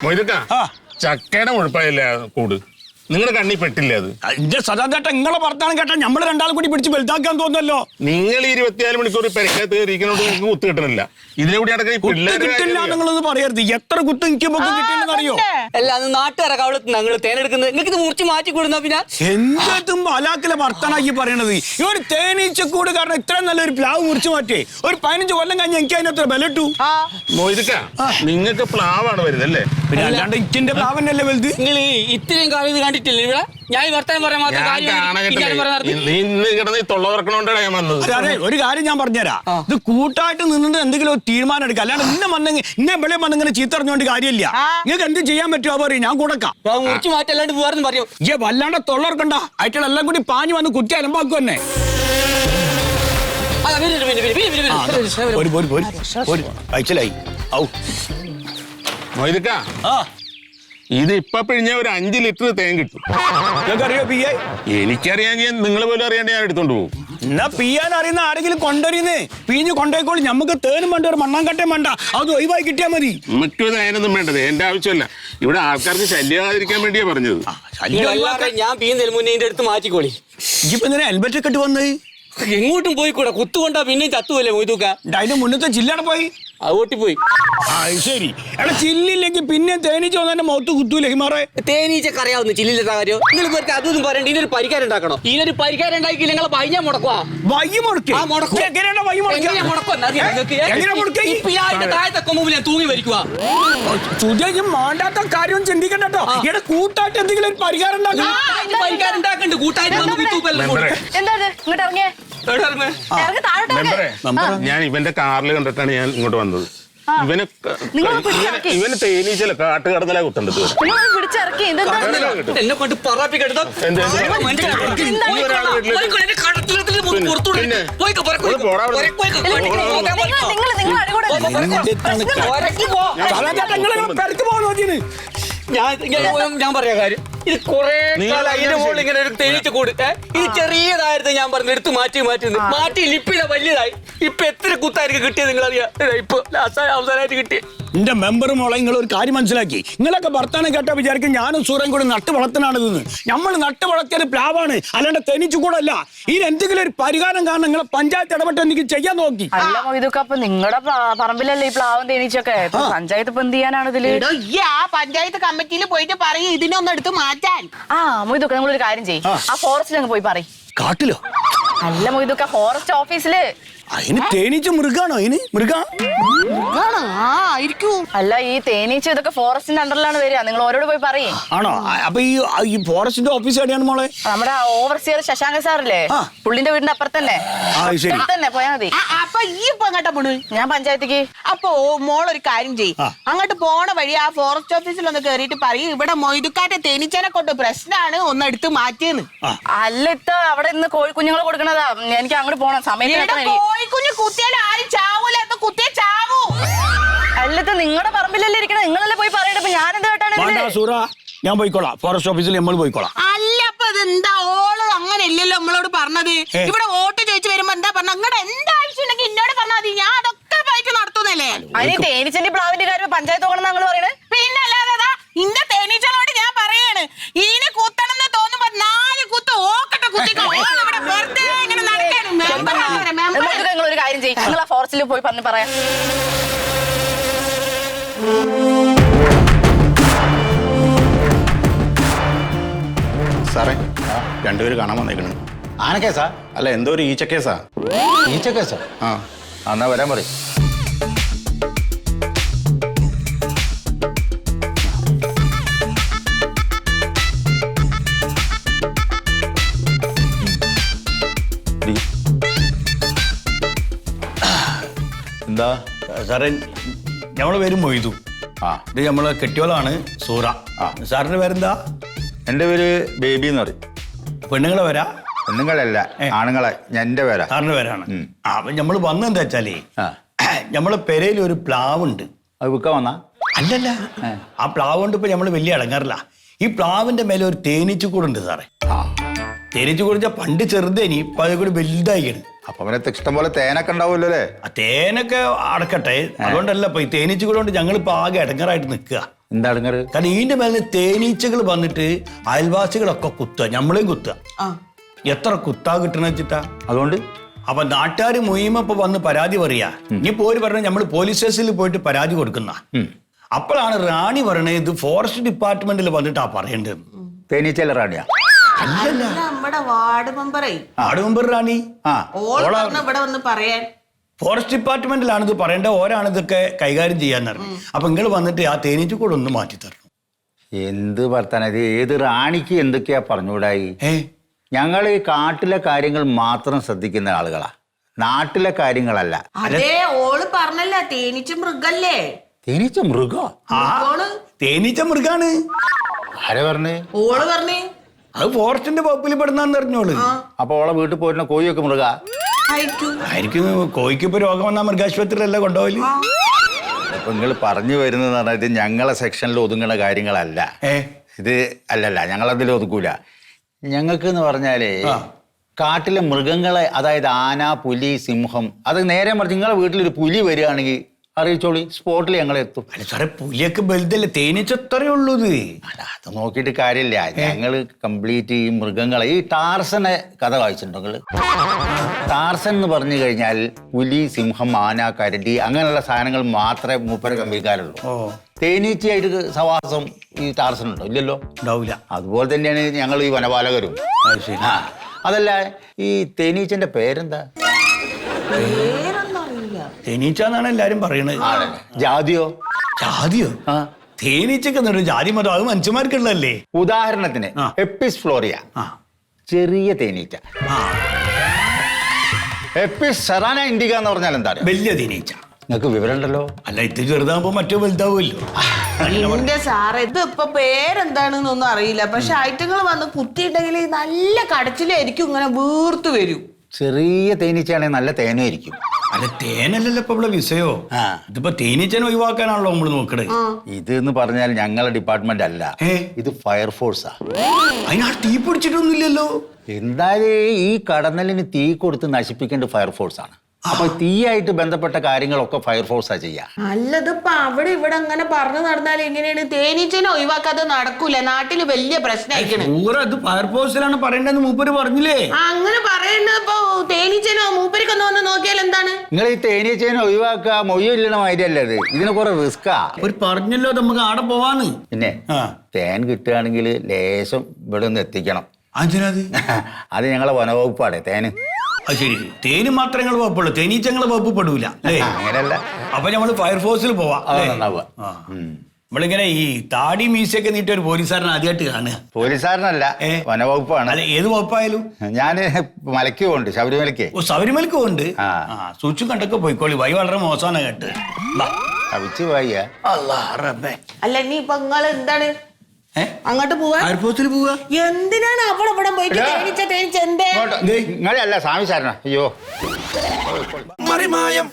മൊയ്തുക്കാ ചക്കയുടെ മുഴുപ്പായില്ലേ കൂട് നിങ്ങളുടെ കണ്ണി പെട്ടില്ലേ അത്? എന്റെ സദാചേട്ടൻ നിങ്ങളെ വർത്താനം കേട്ടാ നമ്മള് രണ്ടാളും കൂടി പിടിച്ച് വലുതാക്കാൻ തോന്നല്ലോ. നിങ്ങൾ 24 മണിക്കൂർ പെരക്കകത്ത് കയറിയിരിക്കുന്നോണ്ട് നിങ്ങൾക്ക് കുത്ത് കിട്ടണില്ല. ഇതിനെ കൂടി കിട്ടില്ല നിങ്ങളൊന്ന് പറയരുത്. എത്ര കുത്ത് എനിക്ക് കിട്ടിയെന്ന് അറിയോ? അല്ല അത് നാട്ടുകാരെ കവളത്ത് ഞങ്ങൾ തേനെടുക്കുന്നത് നിങ്ങൾക്ക് ഇത് മുറിച്ച് മാറ്റി കൊടുന്ന പിന്നെ എന്തും അലാക്കിലെ വർത്താനാക്കി പറയണത്. ഈ ഒരു തേനീച്ചക്കൂട് കാരണം ഇത്രയും നല്ലൊരു പ്ലാവ് മുറിച്ചു മാറ്റി ഒരു 15 കൊല്ലം കഴിഞ്ഞ് എനിക്ക് അതിനത്ര ബലട്ടു. മൊയ്തുക്കാ നിങ്ങൾക്ക് പ്ലാവാണ് വരുന്നത് അല്ലേ? പിന്നെ അല്ലാണ്ട് ഇക്കിന്റെ പ്ലാവന്നല്ലേ വലുത്. നിങ്ങൾ ഇത്രയും കാലം ഇത് കണ്ടിട്ടില്ല ഇവിടെ ഞാൻ ഈ വർത്തമാനം പറയാൻ മാത്രം ഒരു കാര്യം ഞാൻ പറഞ്ഞുതരാം. ഇത് കൂട്ടായിട്ട് നിന്നിട്ട് എന്തെങ്കിലും ഒരു തീരുമാനം എടുക്കുക. അല്ലാണ്ട് ഇന്നെ വെളി വന്നിങ്ങനെ ചീത്തറിഞ്ഞോണ്ട് കാര്യമില്ല. നിങ്ങൾക്ക് എന്ത് ചെയ്യാൻ പറ്റുമോ പറയും, ഞാൻ കൊടുക്കാം. മുറിച്ച് മാറ്റല്ലാണ്ട് വേറെ പറയും. ഈ വല്ലാണ്ട് തൊള്ളർക്കണ്ട. അയറ്റെല്ലാം കൂടി പാഞ്ഞു വന്ന് കുത്തി അലമ്പാക്കും തന്നെ. അയച്ചലായി മൊയ്തുക്കാ ഇത് ഇപ്പൊ പിഴിഞ്ഞ ഒരു 5 ലിറ്റർ തേൻ കിട്ടും. നിങ്ങൾക്കറിയോ പിയ്യെ? എനിക്കറിയാൻ നിങ്ങൾ പോലും അറിയാണ്ട് ഞാൻ എടുത്തോണ്ട് പോകും. എന്നാ പിയ്യാൻ അറിയുന്ന ആരെങ്കിലും കൊണ്ടുവരുന്നേ പിഞ്ഞ് കൊണ്ടുപോയിക്കോളി. നമുക്ക് തേനും വേണ്ട ഒരു മണ്ണാങ്കട്ടയും വേണ്ട, അത് ഒഴിവായി കിട്ടിയാൽ മതി. നമുക്ക് തേനൊന്നും വേണ്ടത് എന്റെ ആവശ്യമല്ല. ഇവിടെ ആൾക്കാർക്ക് ശല്യമാകാതിരിക്കാൻ വേണ്ടിയാ പറഞ്ഞത്. ഞാൻ പീന്നതിന് മുന്നേ ഇതിന്റെ അടുത്ത് മാറ്റിക്കോളി. ഇപ്പൊ ഇങ്ങനെ ഹെൽമെറ്റ് ഒക്കെ ഇട്ട് വന്നത് എങ്ങോട്ടും പോയിക്കൂടാ. കുത്തുകൊണ്ടാ പിന്നെയും ചത്തുപോലെ മൊയ്തൂക്ക. അതിന്റെ മുന്നത്തെ ചില്ലട പോയി അത് ഓട്ടിപ്പോയി. ശരി എടാ ചില്ലില്ലെങ്കിൽ പിന്നെ തേനീച്ച വന്നെ മുഖത്ത് കുത്തൂലേ ഹിമാറേ? തേനീച്ചക്ക് അറിയാവുന്ന ചില്ലിന്റെ കാര്യം നിങ്ങൾ പേർക്ക് അതൊന്നും പറയണ്ട. ഇതിനൊരു പരിഹാരം ഉണ്ടാക്കണോ? ഇതിനൊരു പരിഹാരം ഉണ്ടാക്കിയില്ല നിങ്ങളെ വൈകി മുടക്കുവാ. വൈകി മുടക്കി തൂങ്ങി വരിക്കുക. മാണ്ടാത്ത കാര്യം ചിന്തിക്കണ്ടോ. ഇവിടെ കൂട്ടായിട്ട് എന്തെങ്കിലും ഒരു പരിഹാരം പരിഹാരം ഉണ്ടാക്കണ്ട്. കൂട്ടായിട്ട് ഞാൻ ഇവന്റെ കാറിൽ കണ്ടിട്ടാണ് ഞാൻ ഇങ്ങോട്ട് വന്നത്. ഇവന് തേനീച്ചല്ല കാട്ടുകടന്നല കുത്തണ്ടത്. എന്നെ കൊണ്ട് പറപ്പിക്കെടുത്ത ഞാൻ പറയാ കാര്യം. ഇത് കൊറേ അതിന്റെ മുകളിൽ ഇങ്ങനെ ഒരു തേനീച്ച കൂട്. ഇത് ചെറിയതായിരുന്നു ഞാൻ പറഞ്ഞു എടുത്ത് മാറ്റി ലിപ്പിയുടെ വലിയതായി. ഇപ്പൊ എത്ര കുത്തായിരിക്കും കിട്ടിയത് നിങ്ങൾ അറിയാം. ഇപ്പൊ അവസാനമായിട്ട് കിട്ടിയ എന്റെ മെമ്പർ മോളെ നിങ്ങൾ ഒരു കാര്യം മനസ്സിലാക്കി. നിങ്ങളൊക്കെ വർത്താനം കേട്ടാ വിചാരിക്കും ഞാനും സൂര്യൻ കൂടി നട്ട് വളർത്തനാണിതെന്ന്. നമ്മൾ നട്ട് വളർത്തിയത് പ്ലാവാണ്, അല്ലാണ്ട് തേനീച്ച കൂടല്ല. ഇതിന് എന്തെങ്കിലും ഒരു പരിഹാരം കാരണം നിങ്ങളെ പഞ്ചായത്ത് ഇടപെട്ട് എന്തെങ്കിലും ചെയ്യാൻ നോക്കി. അല്ല ഇതൊക്കെ അപ്പൊ നിങ്ങളുടെ പറമ്പിലല്ലേ ഈ പ്ലാവും തേനീച്ചൊക്കെ? പഞ്ചായത്ത് ഇപ്പൊ എന്ത് ചെയ്യാനാണ് ഇതില്? പഞ്ചായത്ത് കമ്മിറ്റിയിൽ പോയിട്ട് പറയും ഇതിനൊന്നും എടുത്ത് മാറ്റാൻ. മൊയ്തൊക്കെ നിങ്ങളൊരു കാര്യം ചെയ്യും, ആ ഫോറസ്റ്റിൽ അങ്ങ് പോയി പറയും. കാട്ടിലോ? അല്ല മൊയ്തൊക്കെ ഫോറസ്റ്റ് ഓഫീസില്. അതിന് തേനീച്ച മൃഗാണോ? അതിന് അല്ല ഈ തേനീച്ച ഇതൊക്കെ ഫോറസ്റ്റിന്റെ അണ്ടറിലാണ് വരിക. നിങ്ങൾ ഓരോട് പോയി പറയും. ആണോ? അപ്പൊ ഈ ഫോറസ്റ്റിന്റെ ഓഫീസ് എവിടെയാണ് മോളെ? നമ്മുടെ ഓവർസിയർ ശശാങ്ക സാറില്ലേ, പുള്ളിന്റെ വീടിന്റെ അപ്പുറത്തന്നെ തന്നെ പോയാ മതി. അപ്പൊ ഈ ഇപ്പൊ അങ്ങോട്ടാ പോണു? ഞാൻ പഞ്ചായത്തേക്ക്. അപ്പൊ മോളൊരു കാര്യം ചെയ്യും, അങ്ങോട്ട് പോണ വഴി ആ ഫോറസ്റ്റ് ഓഫീസിൽ ഒന്ന് കേറിയിട്ട് പറയും ഇവിടെ മൊയ്തുക്കാട്ടെ തേനീച്ചനെ കൊണ്ട് പ്രശ്നമാണ്, ഒന്ന് എടുത്ത് മാറ്റിയെന്ന്. അല്ല ഇത്ത അവിടെ ഇന്ന് കോഴിക്കുഞ്ഞുങ്ങൾ കൊടുക്കണതാ. എനിക്ക് അങ്ങോട്ട് പോണം സമയത്ത്. കോഴിക്കുഞ്ഞ് കുത്തിയാൽ ആരും ചാവൂല, കുത്തിയാ ചാവൂ. അല്ലത്തെ നിങ്ങളുടെ പറമ്പിലല്ലേ ഇരിക്കണേ, നിങ്ങളല്ലേ പോയി പറയണേ. ഇപ്പൊ ഞാനെന്ത് കേട്ടാണ്? ഞാൻ പോയിക്കോളാം, ഫോറസ്റ്റ് ഓഫീസിൽ നമ്മൾ പോയിക്കോളാം. അല്ല അപ്പൊ അതെന്താ ഓള് അങ്ങനെ ഇല്ലല്ലോ നമ്മളോട് പറഞ്ഞത്. ഇവിടെ വോട്ട് ചോദിച്ചു വരുമ്പോ എന്താ പറഞ്ഞ നിങ്ങളുടെ എന്താവശ്യം ഉണ്ടെങ്കിൽ എന്നോട് പറഞ്ഞാൽ മതി, ഞാൻ അതൊക്കെ പോയിട്ട് നടത്തുന്നല്ലേ. അതിന് തേനീച്ചന്റെ പ്ലാവിന്റെ കാര്യം പഞ്ചായത്ത് പോകണമെന്ന് ഞങ്ങൾ പറയണേ. പിന്നെ അല്ലാതെ ഇന്ന തേനീച്ചകളോട് ഞാൻ പറയാണ് ഇതിനെ കുത്തണം എന്ന് തോന്നുമ്പോ 4 കുത്ത് ഓക്കട്ടെ കുത്തിക്കോ. ഇവിടെ വെറുതെ ഇങ്ങനെ നടക്കാനും നിങ്ങളൊരു കാര്യം ചെയ്യും, നിങ്ങൾ ആ ഫോറസ്റ്റിൽ പോയി പറഞ്ഞു പറയാം. സാറേ രണ്ടുപേര് കാണാൻ വന്നേക്കണേ. ആനക്കേസാ? അല്ല എന്തോ ഒരു ഈച്ചക്കേസാ. ഈച്ചക്കേസാ? എന്നാ വരാൻ പറയും. എന്താ സാറേ നമ്മളെ പേര് മൊയ്തു. ഇത് നമ്മളെ കെട്ടിയോളാണ് സൂറ. സാറിന്റെ പേരെന്താ? എൻ്റെ പേര് ബേബി എന്ന് പറയും. പെണ്ണുങ്ങളെ പേരാ? പെണ്ണുങ്ങളല്ല ആണുങ്ങളെ. എൻ്റെ പേരാ. സാറിന്റെ പേരാണ്. അപ്പൊ നമ്മള് വന്നെന്താ വെച്ചാലേ നമ്മളെ പെരയിൽ ഒരു പ്ലാവുണ്ട്. അത് വിൽക്കാൻ വന്നാ? അല്ലല്ല, ആ പ്ലാവ് കൊണ്ട് ഇപ്പൊ നമ്മള് വലിയ അടങ്ങാറില്ല. ഈ പ്ലാവിന്റെ മേലെ ഒരു തേനീച്ചക്കൂടുണ്ട് സാറേ. തേനീച്ചക്കൂടിച്ച പണ്ട് ചെറുതേനി, ഇപ്പൊ അതേ കൂടി വലുതായിക്കാണ്. അപ്പൊ അവനെ ഇഷ്ടം പോലെ തേനൊക്കെ ഉണ്ടാവുമല്ലോ അല്ലേ? തേനൊക്കെ അടക്കട്ടെ, അതുകൊണ്ടല്ല ഇപ്പൊ ഈ തേനീച്ചക്കൂട് കൊണ്ട് ഞങ്ങളിപ്പോ ആകെ ഇടങ്ങറായിട്ട് നിൽക്കുക. എന്താ ഇടങ്ങറ്? കാരണം ഇതിന്റെ മേലെ തേനീച്ചകൾ വന്നിട്ട് അയൽവാസികളൊക്കെ കുത്തുക, നമ്മളെയും കുത്തുക. എത്ര കുത്താ കിട്ടണ വെച്ചിട്ടാ? അതുകൊണ്ട് അപ്പൊ നാട്ടുകാർ മുയിമപ്പൊ വന്ന് പരാതി പറയാ. ഇനി പോര് പറഞ്ഞ നമ്മൾ പോലീസ് സ്റ്റേഷനിൽ പോയിട്ട് പരാതി കൊടുക്കുന്ന. അപ്പോഴാണ് റാണി പറയണത് ഇത് ഫോറസ്റ്റ് ഡിപ്പാർട്ട്മെന്റിൽ വന്നിട്ടാ പറയേണ്ടത്. തേനീച്ചല്ല റാണിയാ? അല്ലല്ല, നമ്മുടെ വാർഡ് മെമ്പറേ, ആട് മുമ്പ് റാണി ഓള് പറഞ്ഞ ഇവിടെ വന്ന് പറയാൻ. ഫോറസ്റ്റ് ഡിപ്പാർട്ട്മെന്റിലാണ് ഇത് പറയേണ്ടത്, ഓരാണ് ഇതൊക്കെ കൈകാര്യം ചെയ്യാന്ന് പറഞ്ഞു. അപ്പൊ നിങ്ങൾ വന്നിട്ട് ആ തേനീച്ച കൂടെ ഒന്ന് മാറ്റി തരണം. എന്ത് വർത്താനം? ഏത് റാണിക്ക് എന്തൊക്കെയാ പറഞ്ഞുകൂടായി? ഏ ഞങ്ങൾ ഈ കാട്ടിലെ കാര്യങ്ങൾ മാത്രം ശ്രദ്ധിക്കുന്ന ആളുകളാ, നാട്ടിലെ കാര്യങ്ങളല്ല. അതേ ഓള് പറഞ്ഞല്ല, തേനീച്ച മൃഗല്ലേ. തേനീച്ച മൃഗോ? ആ തേനീച്ച മൃഗാണ്. ആരെ പറഞ്ഞേ? ഓള് പറഞ്ഞേ അത് ഫോറസ്റ്റിന്റെ വകുപ്പിൽ പെടുന്നാന്ന് അറിഞ്ഞോള്. അപ്പൊ ഓളെ വീട്ടിൽ പോയിരുന്ന കോഴിയൊക്കെ മൃഗ ആയിരിക്കും. കോഴിക്ക് ഇപ്പൊ രോഗം വന്നാൽ മൃഗാശുപത്രിയിലല്ല കൊണ്ടുപോകല്. അപ്പൊ നിങ്ങൾ പറഞ്ഞു വരുന്നത് പറഞ്ഞാൽ ഇത് ഞങ്ങളെ സെക്ഷനിൽ ഒതുങ്ങുന്ന കാര്യങ്ങളല്ല. ഇത് അല്ലല്ല, ഞങ്ങളതിൽ ഒതുക്കൂല. ഞങ്ങൾക്ക് എന്ന് പറഞ്ഞാലേ കാട്ടിലെ മൃഗങ്ങളെ, അതായത് ആന, പുലി, സിംഹം, അത് നേരെ മറിച്ച് നിങ്ങളെ വീട്ടിലൊരു പുലി വരികയാണെങ്കിൽ അറിയിച്ചോളി, സ്പോട്ടിൽ ഞങ്ങൾ എത്തും. അല്ല സാറേ, പുലിയൊക്കെ വലുതല്ലേ, തേനീച്ച അത്രയേ ഉള്ളൂ. അല്ല, അത് നോക്കിയിട്ട് കാര്യമില്ല. ഞങ്ങൾ കംപ്ലീറ്റ് ഈ മൃഗങ്ങളെ, ഈ ടാർസനെ കഥ വായിച്ചിട്ടുണ്ടോ നിങ്ങൾ? ടാർസൻ എന്ന് പറഞ്ഞു കഴിഞ്ഞാൽ പുലി, സിംഹം, ആന, കരടി അങ്ങനെയുള്ള സാധനങ്ങൾ മാത്രമേ മൂപ്പര കമ്പിക്കാരുള്ളൂ. തേനീച്ചയായിട്ട് സവാസം ഈ ടാർസൻ ഉണ്ടോ? ഇല്ലല്ലോ, ഉണ്ടാവില്ല. അതുപോലെ തന്നെയാണ് ഞങ്ങൾ ഈ വനപാലകരും. ആ അതല്ല, ഈ തേനീച്ചന്റെ പേരെന്താ? തേനീച്ച എന്നാണ് എല്ലാരും പറയണത്. ജാതിയോ? ജാതിയോ? തേനീച്ചക്ക് ജാതി മതം, അത് മനുഷ്യന്മാർക്കുള്ളതല്ലേ. ഉദാഹരണത്തിന് എപ്പിസ് ഫ്ലോറിയ, ചെറിയ തേനീച്ച. എപ്പിസ് സെറാന ഇൻഡിക എന്ന് പറഞ്ഞാൽ എന്താ? വലിയ തേനീച്ച. നിങ്ങൾക്ക് വിവരം ഉണ്ടല്ലോ. അല്ല, ഇത് ചെറുതാകുമ്പോ മറ്റോ വലുതാവുമല്ലോ. എന്റെ സാറേ, ഇത് ഇപ്പൊ പേരെന്താണെന്നൊന്നും അറിയില്ല, പക്ഷെ ഐറ്റങ്ങൾ വന്ന് കുത്തിയിട്ടെങ്കിൽ നല്ല കടച്ചിലായിരിക്കും, ഇങ്ങനെ വീർത്തു വരും. ചെറിയ തേനീച്ചയാണെങ്കിൽ നല്ല തേനായിരിക്കും. അല്ല, തേനല്ലല്ലോ ഇപ്പൊ ഇവിടെ വിഷയോ. ഇതിപ്പോ തേനീച്ചനെ ഒഴിവാക്കാനാണല്ലോ നമ്മൾ നോക്കണേ. ഇത് എന്ന് പറഞ്ഞാൽ ഞങ്ങളുടെ ഡിപ്പാർട്ട്മെന്റ് അല്ല, ഇത് ഫയർഫോഴ്സാ. അതിനാ തീ പിടിച്ചിട്ടൊന്നുമില്ലല്ലോ. എന്തായാലും ഈ കടന്നലിന് തീ കൊടുത്ത് നശിപ്പിക്കേണ്ട ഫയർഫോഴ്സ് ആണ്. അപ്പൊ തീയായിട്ട് ബന്ധപ്പെട്ട കാര്യങ്ങളൊക്കെ ഫയർഫോഴ്സാ ചെയ്യാ. അല്ലതിപ്പോ അവിടെ ഇവിടെ അങ്ങനെ പറഞ്ഞു നടന്നാൽ എങ്ങനെയാണ്? തേനീച്ചനെ ഒഴിവാക്കാതെ നടക്കൂല, നാട്ടില് വലിയ പ്രശ്നമായിക്കണ്. അത് ഫയർഫോഴ്സിലാണ് പറയേണ്ടത് മൂപ്പര് പറഞ്ഞില്ലേ. അങ്ങനെ പറയുന്നത് ഇപ്പൊ തേനീച്ചനോ മൂപ്പരിക്കൊന്ന് വന്ന് നോക്കിയാൽ എന്താണ്? നിങ്ങൾ ഈ തേനീച്ചേനെ ഒഴിവാക്കുക, മൊയ്യില്ലണ മാതിരിയല്ല ഇത്. ഇതിന് കുറെ റിസ്കാ. ഒരു പറഞ്ഞല്ലോ നമുക്ക് ആടെ പോവാന്ന്. പിന്നെ തേൻ കിട്ടുകയാണെങ്കിൽ ലേശം ഇവിടെ ഒന്ന് എത്തിക്കണം. അത് ഞങ്ങളെ വനവകുപ്പാടെ തേന്. അത് ശരി, തേന് മാത്രമേ നിങ്ങൾ വകുപ്പുള്ളൂ, തേനീച്ചങ്ങളെ വകുപ്പ് പെടൂല. അങ്ങനെയല്ല. അപ്പൊ നമ്മള് ഫയർഫോഴ്സിൽ പോവാം. നമ്മളിങ്ങനെ ഈ താടി മീശയൊക്കെ നീട്ടി ഒരു പോലീസുകാരൻ ആദ്യമായിട്ട് കാണുക. പോലീസുകാരനല്ല, വനവകുപ്പാണ്. അല്ല, ഏത് വകുപ്പായാലും. ഞാന് മലയ്ക്ക് പോകുന്നുണ്ട്, ശബരിമലയ്ക്ക്. ഓ, ശബരിമലക്ക് പോകുന്നുണ്ട്. സൂക്ഷിച്ചു കണ്ടൊക്കെ പോയിക്കോളി, വഴി വളരെ മോശമാണ് കേട്ട്. കവിച്ച് പോയ അല്ല, ഇനി ഇപ്പൊ നിങ്ങൾ എന്താണ് അങ്ങോട്ട് പോവാ? ഫയർഫോഴ്സിൽ പോവാ. എന്തിനാണ് അവിടെ ഇവിടെ പോയിട്ട് തേനീച്ച എന്തേ? നിങ്ങളല്ല സ്വാമി സാരന. അയ്യോ, മറിമായം